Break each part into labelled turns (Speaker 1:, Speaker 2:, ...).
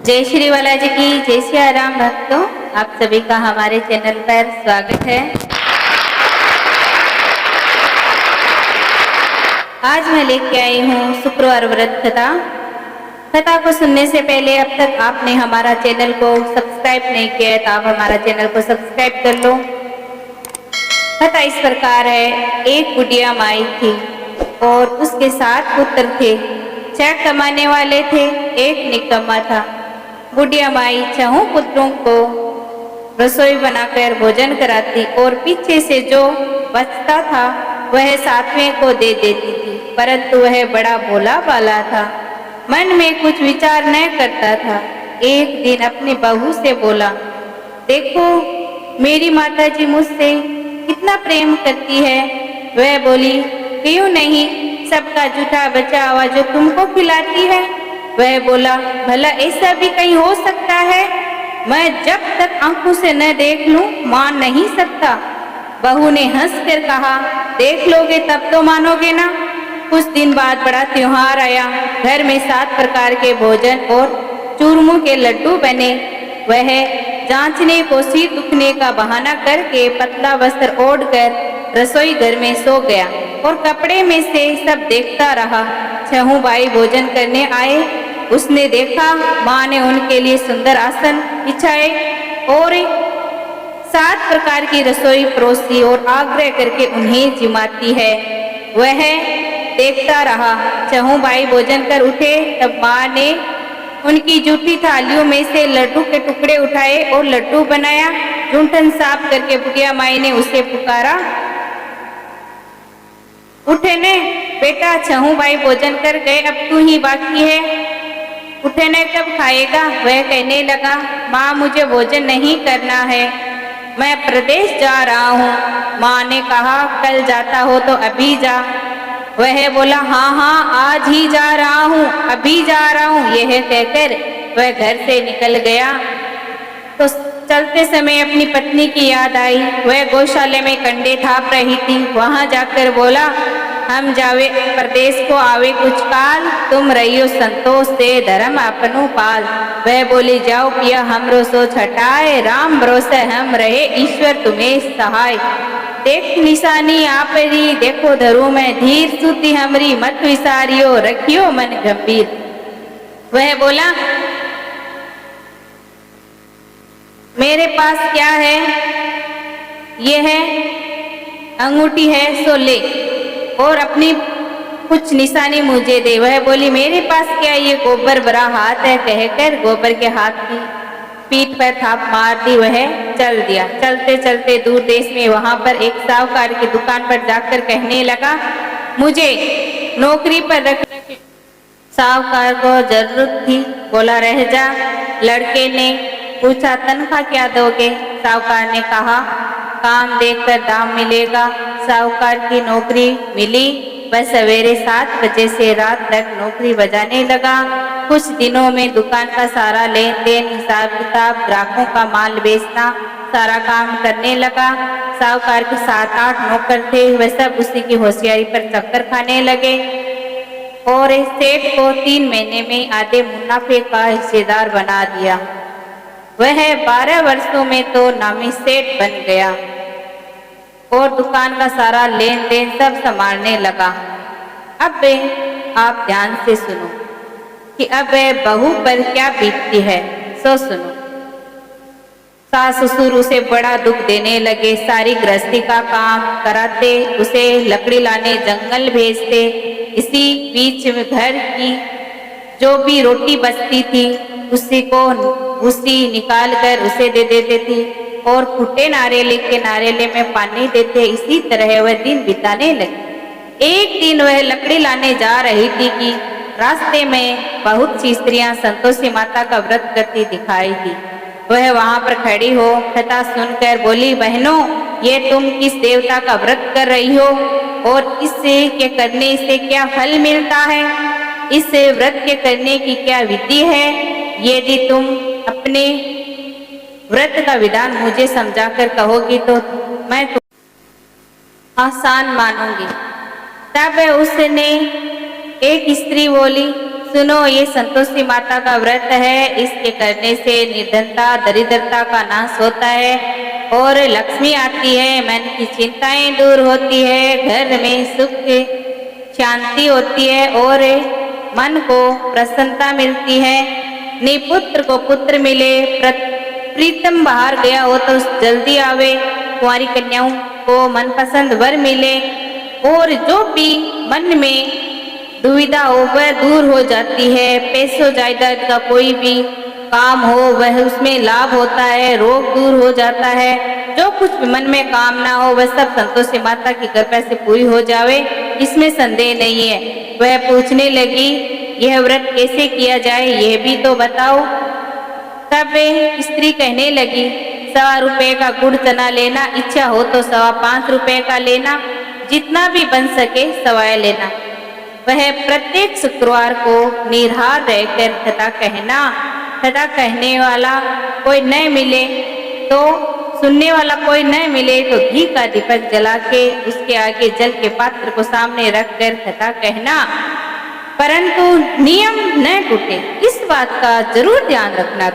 Speaker 1: जय श्री बालाजी की जय श्री राम भक्तों, आप सभी का हमारे चैनल पर स्वागत है। आज मैं लेके आई हूँ शुक्रवार व्रत कथा। कथा को सुनने से पहले अब तक आपने हमारा चैनल को सब्सक्राइब नहीं किया है तो आप हमारा चैनल को सब्सक्राइब कर लो। कथा इस प्रकार है। एक बुढ़िया माई थी और उसके 7 पुत्र थे। 6 कमाने वाले थे, एक निकम्मा था। बुढ़िया माई 6 पुत्रों को रसोई बनाकर भोजन कराती और पीछे से जो बचता था वह 7वें को दे देती थी, परंतु वह बड़ा भोला भाला था, मन में कुछ विचार न करता था। एक दिन अपनी बहू से बोला, देखो मेरी माताजी मुझसे कितना प्रेम करती है। वह बोली, क्यों नहीं, सबका जूठा बचा हुआ जो तुमको खिलाती है। वह बोला, भला ऐसा भी कहीं हो सकता है? मैं जब तक आंखों से न देख लूं मान नहीं सकता। बहू ने हंसकर कहा, देख लोगे तब तो मानोगे ना। कुछ दिन बाद बड़ा त्योहार आया। घर में 7 प्रकार के भोजन और चूरमों के लड्डू बने। वह जांचने को सिर दुखने का बहाना करके पतला वस्त्र ओढ़कर रसोई घर में सो गया और कपड़े में से सब देखता रहा। 6 भाई भोजन करने आए। उसने देखा माँ ने उनके लिए सुंदर आसन बिछाए और 7 प्रकार की रसोई परोसी और आग्रह करके उन्हें जिमाती है। वह देखता रहा। 6 भाई भोजन कर उठे तब माँ ने उनकी जूठी थालियों में से लड्डू के टुकड़े उठाए और लड्डू बनाया। जूठन साफ करके बुढ़िया माई ने उसे पुकारा, उठे ने बेटा, 6 भाई भोजन कर गए, अब तू ही बाकी है, उठे ने कब खाएगा। वह कहने लगा, माँ मुझे भोजन नहीं करना है, मैं प्रदेश जा रहा हूँ। माँ ने कहा, कल जाता हो तो अभी जा। वह बोला, हाँ हाँ आज ही जा रहा हूँ, अभी जा रहा हूँ। यह कहकर वह घर से निकल गया तो चलते समय अपनी पत्नी की याद आई। वह गौशाले में कंडे थाप रही थी। वहां जाकर बोला, हम जावे प्रदेश को आवे कुछ काल, तुम रहियो संतोष से धर्म अपनो पाल। वह बोली, जाओ पिया हमरो सोच हटाए, राम भरोसे हम रहे ईश्वर तुम्हें सहाय। देख निशानी आपरी देखो धरू में धीर, सुती हमरी मत विसारियो रखियो मन गंभीर। वह बोला, मेरे पास क्या है, यह अंगूठी है सो ले और अपनी कुछ निशानी मुझे दे। वह बोली, मेरे पास क्या, ये गोबर भरा हाथ है। कहकर गोबर के हाथ की पीठ पर थाप मार दी। वह चल दिया। चलते चलते दूर देश में वहां पर एक साहूकार की दुकान पर जाकर कहने लगा, मुझे नौकरी पर रख। साहूकार को जरूरत थी, बोला रह जा। लड़के ने पूछा, तनख्वाह क्या दोगे? साहूकार ने कहा, काम देखकर दाम मिलेगा। साहूकार की नौकरी मिली। वह सवेरे 7 बजे से रात तक नौकरी बजाने लगा। कुछ दिनों में दुकान का सारा लेन देन, हिसाब किताब, ग्राहकों का माल बेचना, सारा काम करने लगा। साहूकार के 7-8 नौकर थे। वह सब उसी की होशियारी पर चक्कर खाने लगे और सेठ को 3 महीने में आधे मुनाफे का हिस्सेदार बना दिया। वह 12 वर्षों में तो नामी सेठ बन गया और दुकान का सारा लेन देन सब संभालने लगा। अब आप ध्यान से सुनो कि अब बहू पर क्या बीतती है, सो सुनो। सास ससुर उसे बड़ा दुख देने लगे। सारी गृहस्थी का काम कराते, उसे लकड़ी लाने जंगल भेजते। इसी बीच में घर की जो भी रोटी बचती थी उसी को भूसी निकाल कर उसे दे देते थी और फूटे नारियल के नारियल में पानी देते। इसी तरह वह दिन बिताने लगी। एक दिन वह लकड़ी लाने जा रही थी कि रास्ते में बहुत सी स्त्रियां संतोषी माता का व्रत करती दिखाई दी। वह वहां पर खड़ी हो कथा सुनकर बोली, बहनों ये तुम किस देवता का व्रत कर रही हो और इससे के करने से क्या फल मिलता है? इस व्रत के करने की क्या विधि है? यदि तुम अपने व्रत का विधान मुझे समझाकर कहोगी तो मैं तुम आसान मानूंगी। तब उसने एक स्त्री बोली, सुनो, ये संतोषी माता का व्रत है। इसके करने से निर्धनता दरिद्रता का नाश होता है और लक्ष्मी आती है, मन की चिंताएं दूर होती है, घर में सुख शांति होती है और मन को प्रसन्नता मिलती है। निपुत्र को पुत्र मिले, प्रीतम बाहर गया हो तो जल्दी आवे, कुंवारी कन्याओं को मनपसंद वर मिले और जो भी मन में दुविधा हो वह दूर हो जाती है। पैसों जायदाद का कोई भी काम हो वह उसमें लाभ होता है, रोग दूर हो जाता है। जो कुछ भी मन में कामना हो वह सब संतोषी माता की कृपा से पूरी हो जावे, इसमें संदेह नहीं है। वह पूछने लगी, यह व्रत कैसे किया जाए, यह भी तो बताओ। तब स्त्री कहने लगी, 1.25 रुपए का गुड़ चना लेना, इच्छा हो तो 5.25 रुपए का लेना, जितना भी बन सके सवाया लेना। वह प्रत्येक शुक्रवार को निराहार रहकर तथा कहने वाला कोई न मिले तो सुनने वाला कोई न मिले तो घी का दीपक जला के उसके आगे जल के पात्र को सामने रखकर तथा कहना, परंतु नियम न टूटे, इस बात का जरूर ध्यान रखना।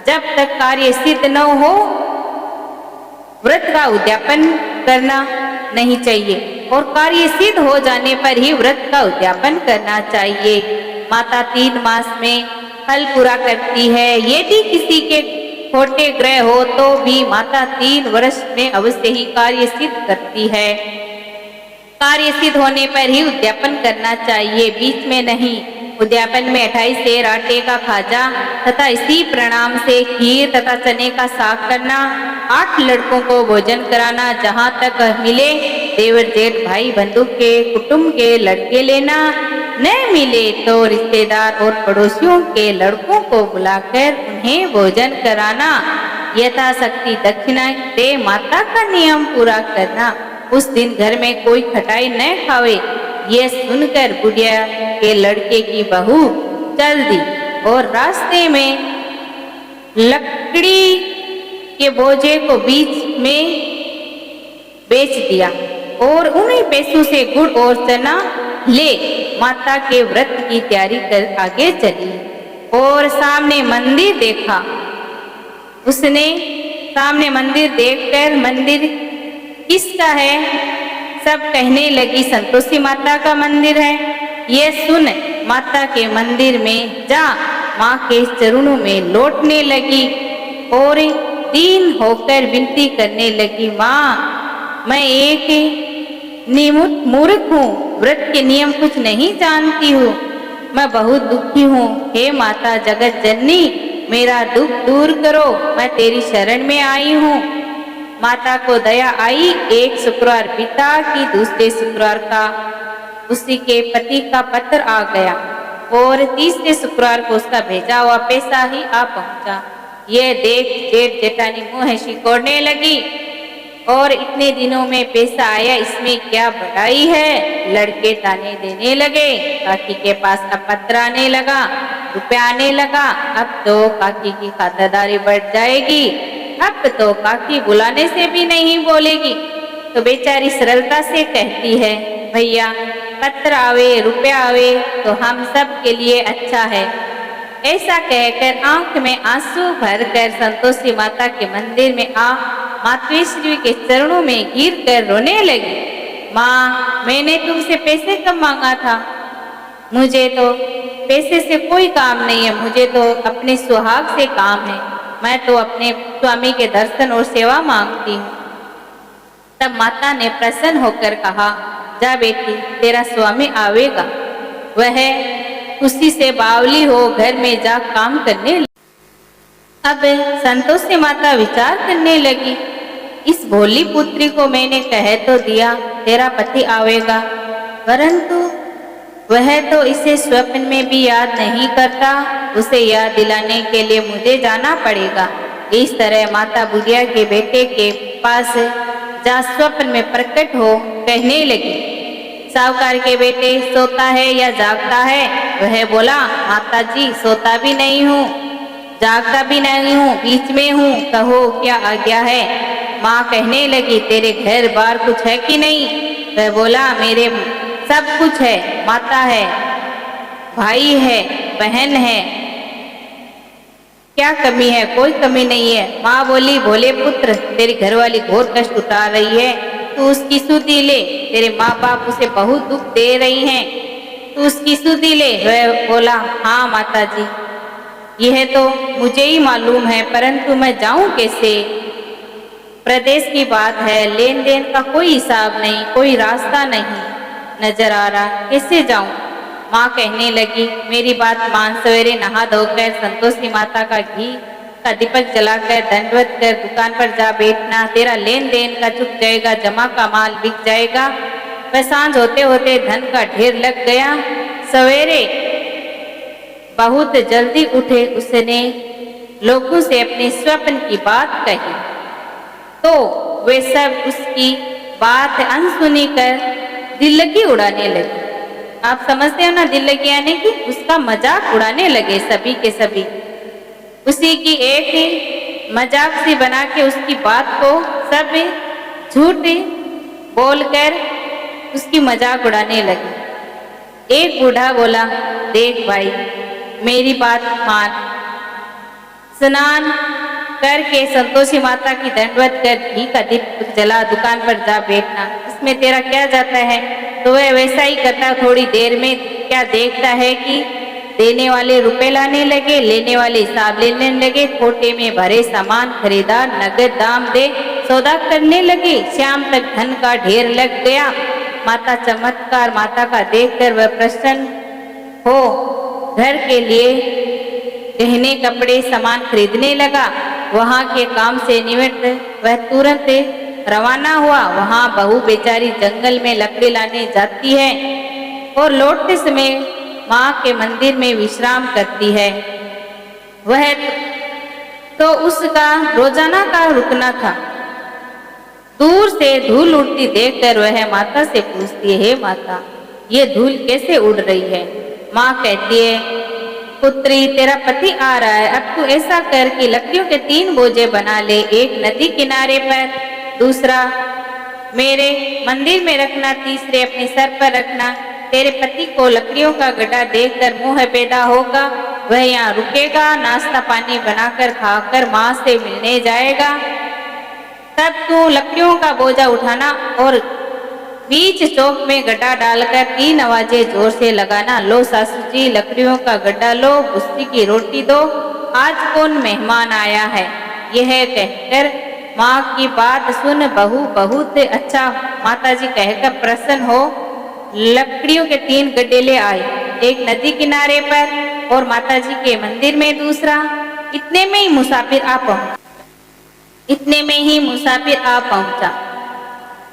Speaker 1: जब तक कार्य सिद्ध न हो व्रत का उद्यापन करना नहीं चाहिए और कार्य सिद्ध हो जाने पर ही व्रत का उद्यापन करना चाहिए। माता 3 मास में फल पूरा करती है। यदि किसी के छोटे ग्रह हो तो भी माता 3 वर्ष में अवश्य ही कार्य सिद्ध करती है। कार्य सिद्ध होने पर ही उद्यापन करना चाहिए, बीच में नहीं। उद्यापन में 28 सेर आटे का खाजा तथा इसी प्रणाम से खीर तथा चने का साग करना, 8 लड़कों को भोजन कराना, जहाँ तक मिले देवर जेठ भाई बंधु के कुटुंब के लड़के लेना, न मिले तो रिश्तेदार और पड़ोसियों के लड़कों को बुलाकर उन्हें भोजन कराना, यथाशक्ति दक्षिणा दे माता का नियम पूरा करना। उस दिन घर में कोई खटाई न खावे। यह सुनकर बुढ़िया के लड़के की बहू चल दी और रास्ते में लकड़ी के बोझे को बीच में बेच दिया और उन्हीं पैसों से गुड़ और चना ले माता के व्रत की तैयारी कर आगे चली और सामने मंदिर देखा। उसने सामने मंदिर देखकर, मंदिर किसका है? सब कहने लगी, संतोषी माता का मंदिर है। ये सुन माता के मंदिर में जा माँ के चरणों में लौटने लगी और दीन होकर विनती करने लगी, माँ मैं एक मूर्ख हूँ, व्रत के नियम कुछ नहीं जानती हूँ, मैं बहुत दुखी हूँ। हे माता जगत जननी, मेरा दुख दूर करो, मैं तेरी शरण में आई हूँ। माता को दया आई। एक शुक्रवार पिता की, दूसरे शुक्रवार का उसी के पति का पत्र आ गया और तीसरे शुक्रवार को उसका भेजा हुआ पैसा ही आ पहुंचा। यह देख जेठ जेठानी मुंह सिकोड़ने लगी और इतने दिनों में पैसा आया, इसमें क्या बढ़ाई है। लड़के ताने देने लगे। काकी के पास अब पत्र आने लगा, रुपया आने लगा। अब तो काकी की खातिरदारी बढ़ जाएगी, अब तो काकी बुलाने से भी नहीं बोलेगी। तो बेचारी सरलता से कहती है, भैया पत्र आवे रुपया आवे तो हम सब के लिए अच्छा है। ऐसा कहकर आंख में आंसू भरकर संतोषी माता के मंदिर में आ मातवेश्वरी के चरणों में गिर कर रोने लगी। माँ, मैंने तुमसे पैसे कब मांगा था? मुझे तो पैसे से कोई काम नहीं है, मुझे तो अपने सुहाग से काम है। मैं तो अपने स्वामी के दर्शन और सेवा मांगती हूँ। तब माता ने प्रसन्न होकर कहा, जा बेटी, तेरा स्वामी आवेगा, वह खुशी से बावली हो घर में जा काम करने लगी। अब संतोषी माता विचार करने लगी, इस भोली पुत्री को मैंने कह तो दिया तेरा पति आवेगा, परंतु वह तो इसे स्वप्न में भी याद नहीं करता। उसे याद दिलाने के लिए मुझे जाना पड़ेगा। इस तरह माता बुढ़िया के बेटे के पास जा स्वप्न में प्रकट हो कहने लगी, साहूकार के बेटे सोता है या जागता है? वह बोला, माता जी सोता भी नहीं हूँ, जागता भी नहीं हूँ, बीच में हूँ, कहो क्या आज्ञा है। माँ कहने लगी, तेरे घर बार कुछ है कि नहीं? वह बोला, मेरे सब कुछ है, माता है, भाई है, बहन है, क्या कमी है? कोई कमी नहीं है। माँ बोली, भोले पुत्र, तेरी घरवाली घोर कष्ट उठा रही है, तू उसकी सुधि ले। तेरे माँ बाप उसे बहुत दुख दे रही हैं, तू उसकी सुधि ले। वह बोला, हाँ माता जी, यह तो मुझे ही मालूम है, परंतु मैं जाऊं कैसे? प्रदेश की बात है, लेन देन का कोई हिसाब नहीं, कोई रास्ता नहीं नजर आ रहा, कैसे जाऊं? माँ कहने लगी, मेरी बात मान, सवेरे नहा धोकर संतोषी माता का घी का दीपक जलाकर दंडवत कर दुकान पर जा बैठना। तेरा लेन देन का चुक जाएगा, जमा का माल बिक जाएगा। वह सांझ होते होते धन का ढेर लग गया। सवेरे बहुत जल्दी उठे, उसने लोगों से अपने स्वप्न की बात कही, तो वे सब उसकी बात अनसुनी कर दिल्लगी उड़ाने लगे। आप समझते हो ना, दिल्लगी यानी कि उसका मजाक उड़ाने लगे सभी के सभी। उसी की एक ही मजाक सी बना के उसकी बात को सब झूठ बोलकर उसकी मजाक उड़ाने लगे। एक बूढ़ा बोला, देख भाई, मेरी बात मान, स्नान करके संतोषी माता की दंडवत कर घी का दीप जला दुकान पर जा बैठना, इसमें तेरा क्या जाता है? तो वह वैसा ही करता। थोड़ी देर में क्या देखता है कि देने वाले रुपए लाने लगे, लेने वाले हिसाब लेने लगे, खोटे में भरे सामान खरीदार नगद दाम दे सौदा करने लगे। शाम तक धन का ढेर लग गया। माता चमत्कार माता का देखकर वह प्रसन्न हो घर के लिए गहने कपड़े सामान खरीदने लगा। वहां के काम से निवृत्त वह तुरंत रवाना हुआ। वहां बहू बेचारी जंगल में लकड़ी लाने जाती है और लौटते समय माँ के मंदिर में विश्राम करती है। वह तो उसका रोजाना का रुकना था। दूर से धूल उड़ती देखकर वह माता से पूछती है, हे माता, ये धूल कैसे उड़ रही है? माँ कहती है, पुत्री, तेरा पति आ रहा है, अब तू ऐसा कर कि लकड़ियों के 3 बोझे बना ले, एक नदी किनारे पर, दूसरा मेरे मंदिर में रखना, तीसरे अपने सर पर रखना। तेरे पति को लकड़ियों का गड्ढा देखकर मोह पैदा होगा, वह यहाँ रुकेगा, नाश्ता पानी बनाकर खाकर माँ से मिलने जाएगा। तब तू लकड़ियों का बोझा उठाना और बीच चौक में गड्ढा डालकर 3 आवाजें जोर से लगाना, लो सासू जी, लकड़ियों का गड्ढा लो, भुस्सी की रोटी दो, आज कौन मेहमान आया है? यह कहकर माँ की बात सुन बहू बहुत अच्छा माताजी कहकर प्रसन्न हो लकड़ियों के 3 गड्ढे ले आए, एक नदी किनारे पर और माताजी के मंदिर में दूसरा। इतने में ही मुसाफिर आ पहुंचा।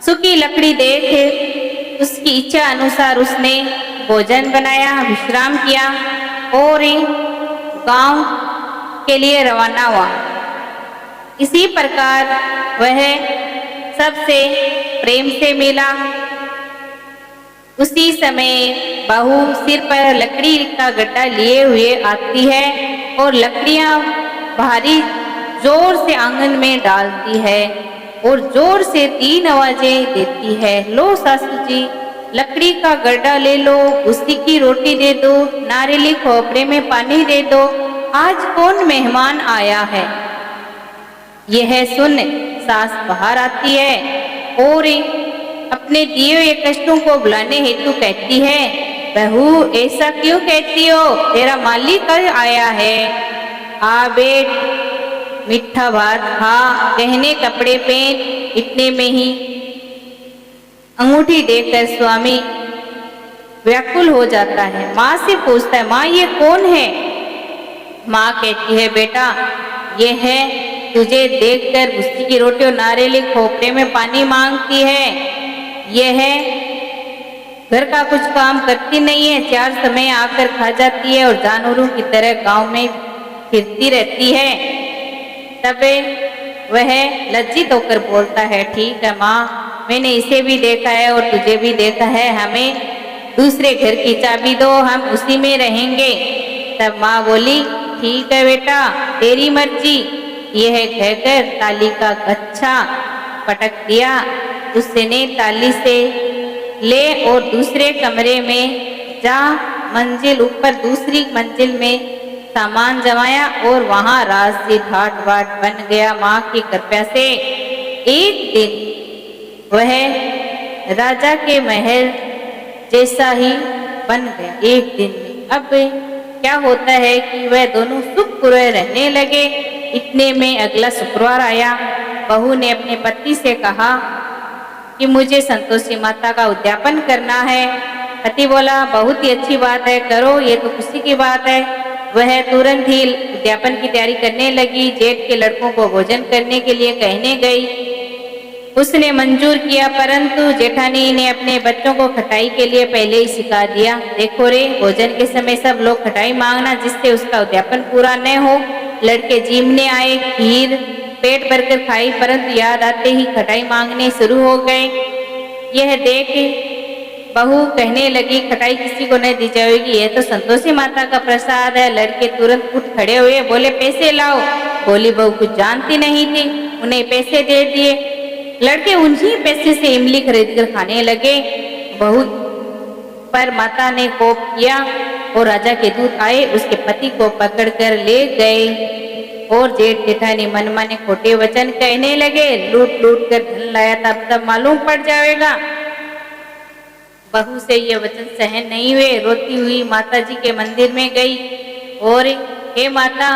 Speaker 1: सूखी लकड़ी देख उसकी इच्छा अनुसार उसने भोजन बनाया, विश्राम किया और गांव के लिए रवाना हुआ। इसी प्रकार वह सबसे प्रेम से मिला। उसी समय बहू सिर पर लकड़ी का गड्ढा लिए हुए आती है और लकड़ियां भारी जोर से आंगन में डालती है और जोर से 3 आवाजें देती है, लो सासू जी, लकड़ी का गड्ढा ले लो, भुस्सी की रोटी दे दो, नारियली खोपड़े में पानी दे दो, आज कौन मेहमान आया है? यह सुन सास बाहर आती है और अपने दिए हुए कष्टों को बुलाने हेतु कहती है, बहू ऐसा क्यों कहती हो? तेरा मालिक आया है, आ बैठ, मीठा भात खा, गहने कपड़े पहन। इतने में ही अंगूठी देखकर स्वामी व्याकुल हो जाता है। माँ से पूछता है, माँ ये कौन है? माँ कहती है, बेटा ये है, तुझे देखकर भुस्सी की रोटी और नारियली खोपड़े में पानी मांगती है। यह है घर का कुछ काम करती नहीं है, 4 समय आकर खा जाती है और जानवरों की तरह गांव में फिरती रहती है। तब वह लज्जित होकर बोलता है, ठीक है माँ, मैंने इसे भी देखा है और तुझे भी देखा है, हमें दूसरे घर की चाबी दो, हम उसी में रहेंगे। तब माँ बोली, ठीक है बेटा, तेरी मर्जी। यह कहकर ताली का गच्छा पटक दिया। उसने ताली से ले और दूसरे कमरे में जा मंजिल ऊपर दूसरी मंजिल में सामान जमाया और वहां राजसी ठाट बाट बन गया माँ की कृपा से। एक दिन वह राजा के महल जैसा ही बन गया एक दिन में। अब क्या होता है कि वह दोनों सुखपूर्वक रहने लगे। इतने में अगला शुक्रवार आया। बहू ने अपने पति से कहा कि मुझे संतोषी माता का उद्यापन करना है। पति बोला बहुत ही अच्छी बात है, करो, ये तो खुशी की बात है। वह तुरंत ही उद्यापन की तैयारी करने लगी। जेठ के लड़कों को भोजन करने के लिए कहने गई। उसने मंजूर किया, परंतु जेठानी ने अपने बच्चों को खटाई के लिए पहले ही सिखा दिया। देखो रे, भोजन के समय सब लोग खटाई मांगना, जिससे उसका उद्यापन पूरा न हो। लड़के जीमने आए, खीर पेट भरकर खाई, परंतु याद आते ही खटाई मांगने शुरू हो गए। यह देख बहू कहने लगी, खटाई किसी को नहीं दी जाएगी, यह तो संतोषी माता का प्रसाद है। लड़के तुरंत उठ खड़े हुए, बोले पैसे लाओ। बोली बहू कुछ जानती नहीं थी, उन्हें पैसे दे दिए। लड़के उन्हीं पैसे से इमली खरीद कर खाने लगे। बहू पर माता ने कोप किया और राजा के दूत आए, उसके पति को पकड़कर ले गए। और जेठ जेठानी मन माने खोटे वचन कहने लगे, लूट लूट कर धन लाया तब मालूम पड़ जाएगा। बहू से ये वचन सहन नहीं हुए, रोती हुई माता जी के मंदिर में गई और हे माता,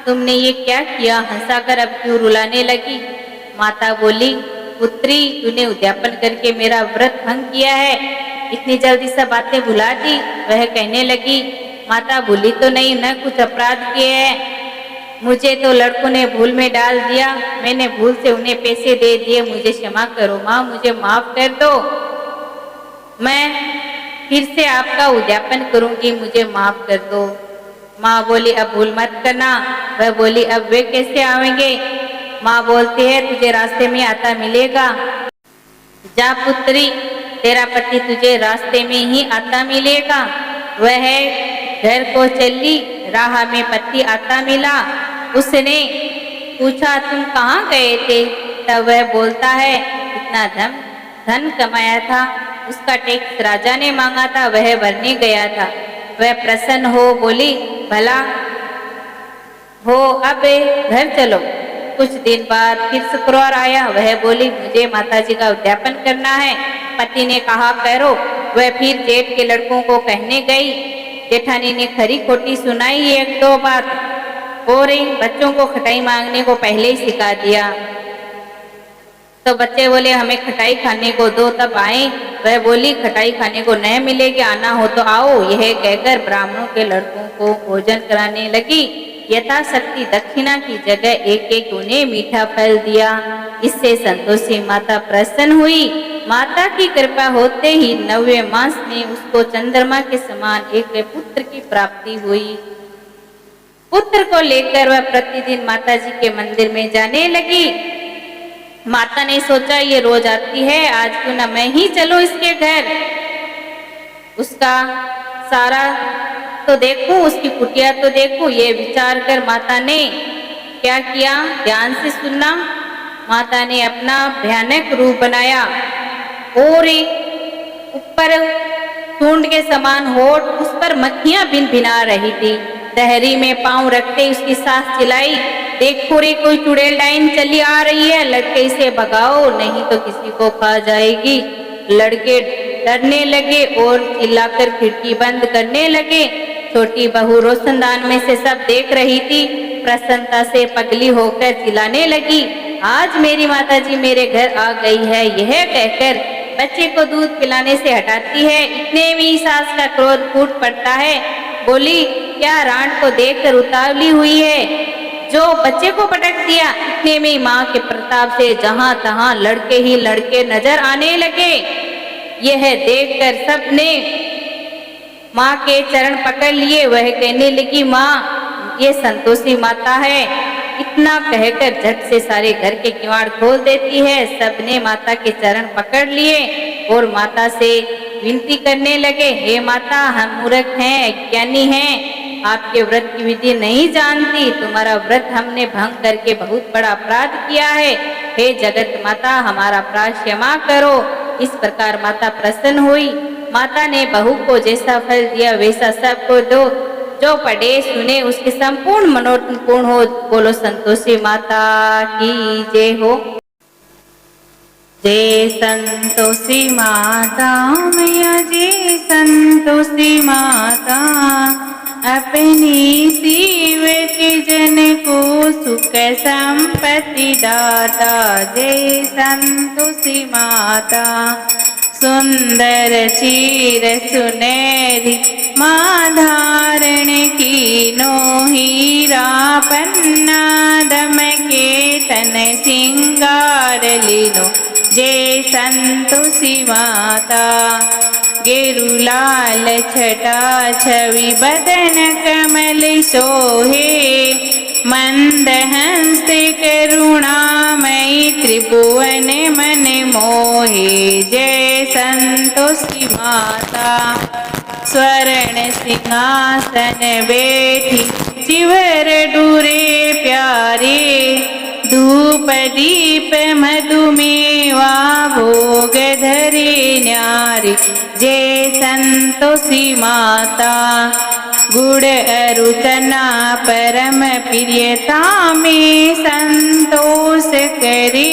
Speaker 1: तुमने ये क्या किया, हंसाकर अब क्यों रुलाने लगी। माता बोली, पुत्री, तूने उद्यापन करके मेरा व्रत भंग किया है, इतनी जल्दी सब बातें भुला दी। वह कहने लगी, माता भूली तो नहीं, न कुछ अपराध किए हैं, मुझे तो लड़कों ने भूल में डाल दिया, मैंने भूल से उन्हें पैसे दे दिए, मुझे क्षमा करो माँ, मुझे माफ कर दो, मैं फिर से आपका उद्यापन करूंगी, मुझे माफ कर दो। माँ बोली, अब भूल मत करना। वह बोली, अब वे कैसे आएंगे। माँ बोलती है, तुझे रास्ते में आता मिलेगा, जा पुत्री, तेरा पति तुझे रास्ते में ही आता मिलेगा। वह घर को चली, राह में पति आता मिला। उसने पूछा, तुम कहाँ गए थे। तब वह बोलता है, इतना धन कमाया था, उसका टैक्स राजा ने मांगा था, वह भरने गया था। वह प्रसन्न हो बोली, भला हो, अब घर चलो। कुछ दिन बाद फिर शुक्रवार आया। वह बोली, मुझे माताजी का उद्यापन करना है। पति ने कहा, करो। वह फिर जेठ के लड़कों को कहने गई। जेठानी ने खरी खोटी सुनाई एक दो बात और बच्चों को खटाई मांगने को पहले ही सिखा दिया। तो बच्चे बोले, हमें खटाई खाने को दो, तब आए। वह बोली, खटाई खाने को नहीं मिलेगी, आना हो तो आओ। यह कहकर ब्राह्मणों के लड़कों को भोजन कराने लगी। यथाशक्ति दक्षिणा की जगह एक एक उन्हें मीठा फल दिया। इससे संतोषी माता प्रसन्न हुई। माता की कृपा होते ही 9वें मास में उसको चंद्रमा के समान एक पुत्र की प्राप्ति हुई। पुत्र को लेकर वह प्रतिदिन माता जी के मंदिर में जाने लगी। माता ने सोचा, ये रोज आती है, आज क्यों न मैं ही चलूं इसके घर, उसका सारा तो देखूं, उसकी कुटिया तो देखूं। ये विचार कर माता ने क्या किया, ध्यान से सुनना। माता ने अपना भयानक रूप बनाया और ऊपर सूंड के समान होठ, उस पर मक्खियां भिन भिना रही थी। दहरी में पांव रखते उसकी सास चिल्लाई, देखो रे, कोई चुड़ैल डाइन चली आ रही है, लड़के इसे भगाओ, नहीं तो किसी को खा जाएगी। लड़के डरने लगे और चिल्लाकर खिड़की बंद करने लगे। छोटी बहू रोशनदान में से सब देख रही थी। प्रसन्नता से पगली होकर चिल्लाने लगी, आज मेरी माताजी मेरे घर आ गई है। यह कहकर बच्चे को दूध पिलाने से हटाती है। इतने में सास का क्रोध फूट पड़ता है। बोली, क्या रांड को देखकर उतावली हुई है, जो बच्चे को पटक दिया। इतने में माँ के प्रताप से जहां तहां लड़के ही लड़के नजर आने लगे। यह देखकर सबने माँ के चरण पकड़ लिए। वह कहने लगी, माँ, ये संतोषी माता है। इतना कहकर झट से सारे घर के किवाड़ खोल देती है। सबने माता के चरण पकड़ लिए और माता से विनती करने लगे, हे माता, हम मूर्ख हैं, अज्ञानी हैं, आपके व्रत की विधि नहीं जानती, तुम्हारा व्रत हमने भंग करके बहुत बड़ा अपराध किया है। हे जगत माता, हमारा अपराध क्षमा करो। इस प्रकार माता प्रसन्न हुई। माता ने बहू को जैसा फल दिया वैसा सबको दो, जो पढ़े सुने उसके संपूर्ण मनोरथ पूर्ण हो। बोलो संतोषी माता की जय हो। जय संतोषी माता मैया, जय संतोषी माता, अपनी सेवक जन को सुख संपत्ति दाता। जय संतोषी माता, सुंदर चीर सुनहरी माँ धारण कीनो, हीरा पन्ना दमके तन सिंगार लीनो। जय संतोषी माता, गेरुलाल छटा छवि बदन कमल सोहे, मंद हंस करुणामयी त्रिभुवन मन मोहे। जय संतोषी माता, स्वर्ण सिंहासन बैठी चिवर डूरे प्यारे, धूप दीप मधुमेवा भोग धरे न्यारे। जय संतोषी माता, गुड़ अरुचना परम प्रियता में संतोष करे,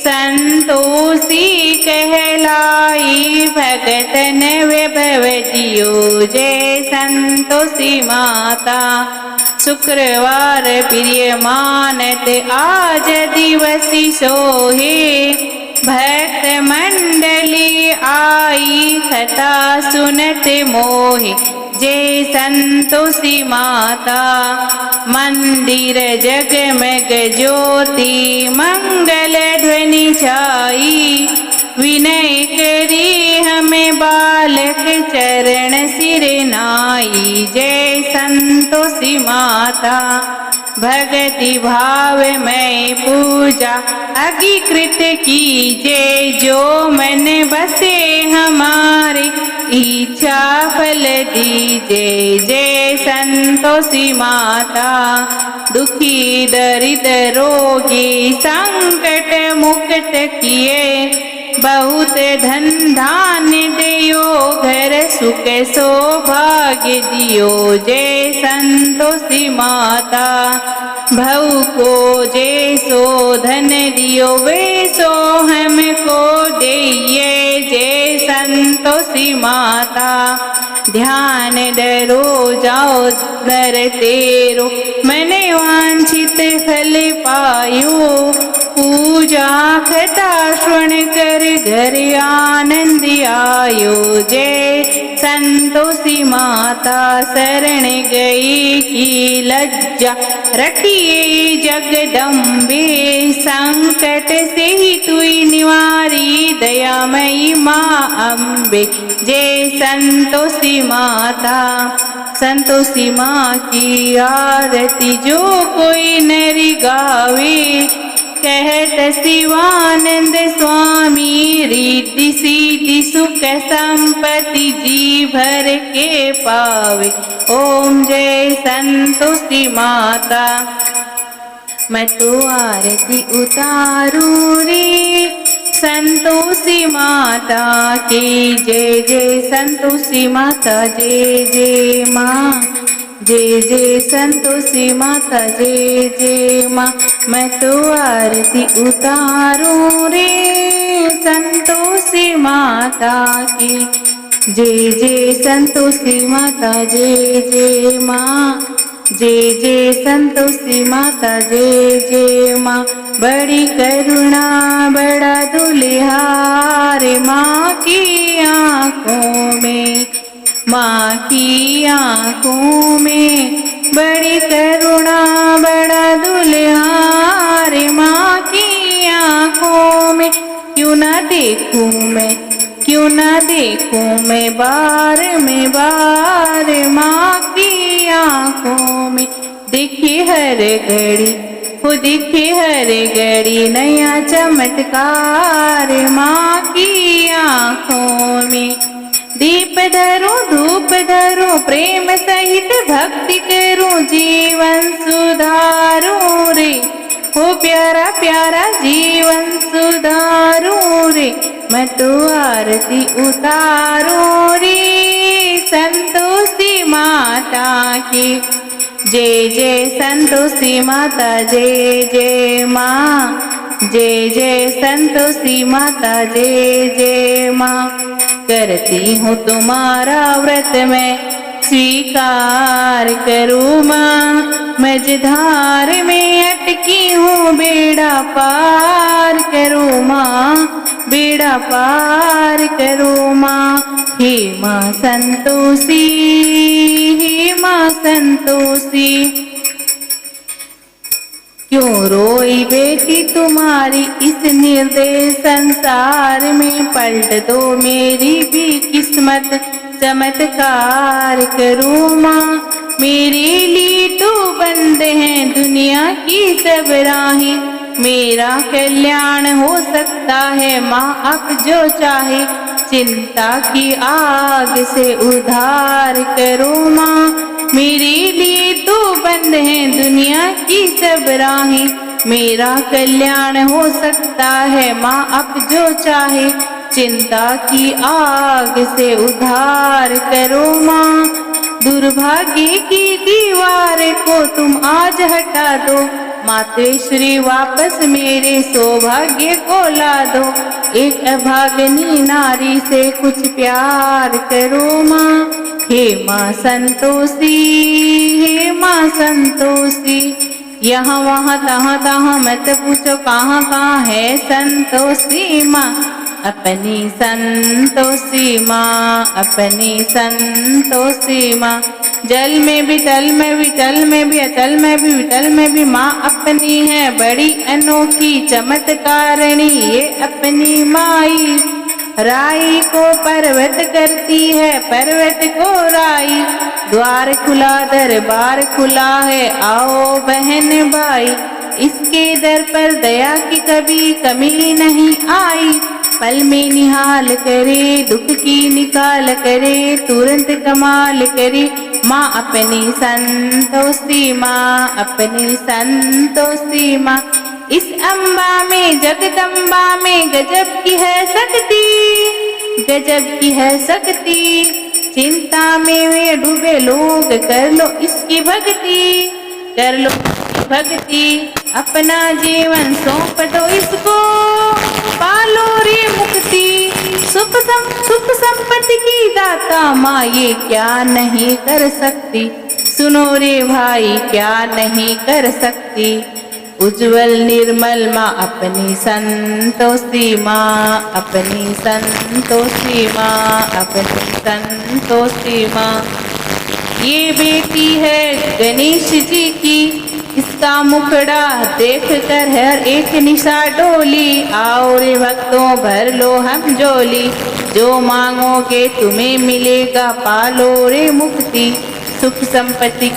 Speaker 1: संतोषी कहलाई भगतन वैभव दियो। जय संतोषी माता, शुक्रवार प्रिय मानत आज दिवसी सोहे, भक्त मंडली आई कथा सुनत मोहे। जय संतोषी माता, मंदिर जगमग ज्योति मंगल ध्वनि छाई, विनय करी हमें बालक चरण सिर नाई। जय संतोषी माता, भक्ति भाव में पूजा अंगीकृत कीजे, जो मन बसे हमारे इच्छा फल दीजे। जय संतोषी माता, दुखी दरिद्र रोगी संकट मुक्त किए, बहुत धन धान्य दियो घर सुख सौभाग्य दियो। जय संतोषी माता, भऊ को जैसो धन दियो वैसो हमको दिए। जय संतोषी माता, ध्यान धरो जाओ नर तेरो, मन वांछित फल पायो, पूजा कथा श्रवण कर घर आनंद आयो। जय संतोषी माता, शरण गई की लज्जा रखिए जगदम्बे, संकट से ही तुई निवारी दयामयी माँ अम्बे। जय संतोषी माता, संतोषी माँ की आरती जो कोई नरी गावे, कहत शिवानंद स्वामी रिद्धि सिद्धि सुख संपत्ति जी भर के पावे। ओम जय संतोषी माता, मैं तो आरती उतारू रे, संतोषी माता की जय। जय संतोषी माता जय जय माँ, जय जय संतोषी माता जय जय माँ। मैं तो आरती उतारूं रे, संतोषी माता की जय। जय संतोषी माता जय जय माँ, जय जय संतोषी माता जय जय माँ। बड़ी करुणा बड़ा दुल्हार माँ की आँखों में, माँ की आँखों में बड़ी करुणा बड़ा दुल्हार माँ की आँखों में। क्यों ना देखूं मैं, क्यों ना देखूं मैं बार में बार माँ की आँखों में। दिखे हर घड़ी वो दिखे हर घड़ी नया चमत्कार माँ की आँखों में। दीप धरूं धूप धरूं प्रेम सहित भक्ति करूं जीवन सुधारूं रे। हो प्यारा प्यारा जीवन सुधारूं रे, मैं तो आरती उतारूं रे। संतोषी माता की जय जय, संतोषी माता जय जय माँ, जय जय संतोषी माता जय जय माँ। करती हूँ तुम्हारा व्रत मैं स्वीकार करूँ माँ, मझधार में अटकी हूँ बेड़ा पार करूँ माँ, बेड़ा पार करूँ माँ। हे माँ संतोषी, हे माँ संतोषी, क्यों रोई बेटी तुम्हारी इस निर्दय संसार में, पलट दो मेरी भी किस्मत चमत्कार करूँ माँ। मेरे लिए तो बंद हैं दुनिया की सब राहें, मेरा कल्याण हो सकता है माँ अब जो चाहे। चिंता की आग से उद्धार करो माँ, मेरे लिए तो बंद हैं दुनिया की सब राहें, मेरा कल्याण हो सकता है माँ अब जो चाहे। चिंता की आग से उद्धार करो माँ, दुर्भाग्य की दीवार को तुम आज हटा दो, मातेश्वरी वापस मेरे सौभाग्य को ला दो। एक अभागनी नारी से कुछ प्यार करो माँ, हे माँ संतोषी, हे माँ संतोषी। यहाँ वहाँ तहाँ तहाँ मत पूछो कहाँ कहाँ है संतोषी माँ, अपनी संतोषी माँ, अपनी संतोषी माँ। जल में भी तल में भी तल में भी अचल में भी विटल में भी माँ अपनी है बड़ी अनोखी चमत्कारिणी ये अपनी माई। राई को पर्वत करती है पर्वत को राई, द्वार खुला दरबार खुला है आओ बहन भाई। इसके दर पर दया की कभी कमी नहीं आई, पल में निहाल करे दुख की निकाल करे, तुरंत कमाल करे माँ अपनी संतोषी माँ, अपनी संतोषी माँ। इस अम्बा में जगदम्बा में गजब की है शक्ति, गजब की है शक्ति। चिंता में वे डूबे लोग कर लो इसकी भक्ति, कर लो भक्ति। अपना जीवन सौंप दो इसको, पालो रे मुक्ति। सुख संपत्ति की दाता माँ ये क्या नहीं कर सकती, सुनो रे भाई क्या नहीं कर सकती। उज्जवल निर्मल माँ अपनी संतोषी माँ, अपनी संतोषी माँ, अपनी संतोषी माँ। ये बेटी है गणेश जी की, इसका मुखड़ा देख कर हर एक निशा डोली। आओ रे भक्तों भर लो हम झोली, जो मांगोगे तुम्हें मिलेगा पालो रे मुक्ति। सुख संपत्ति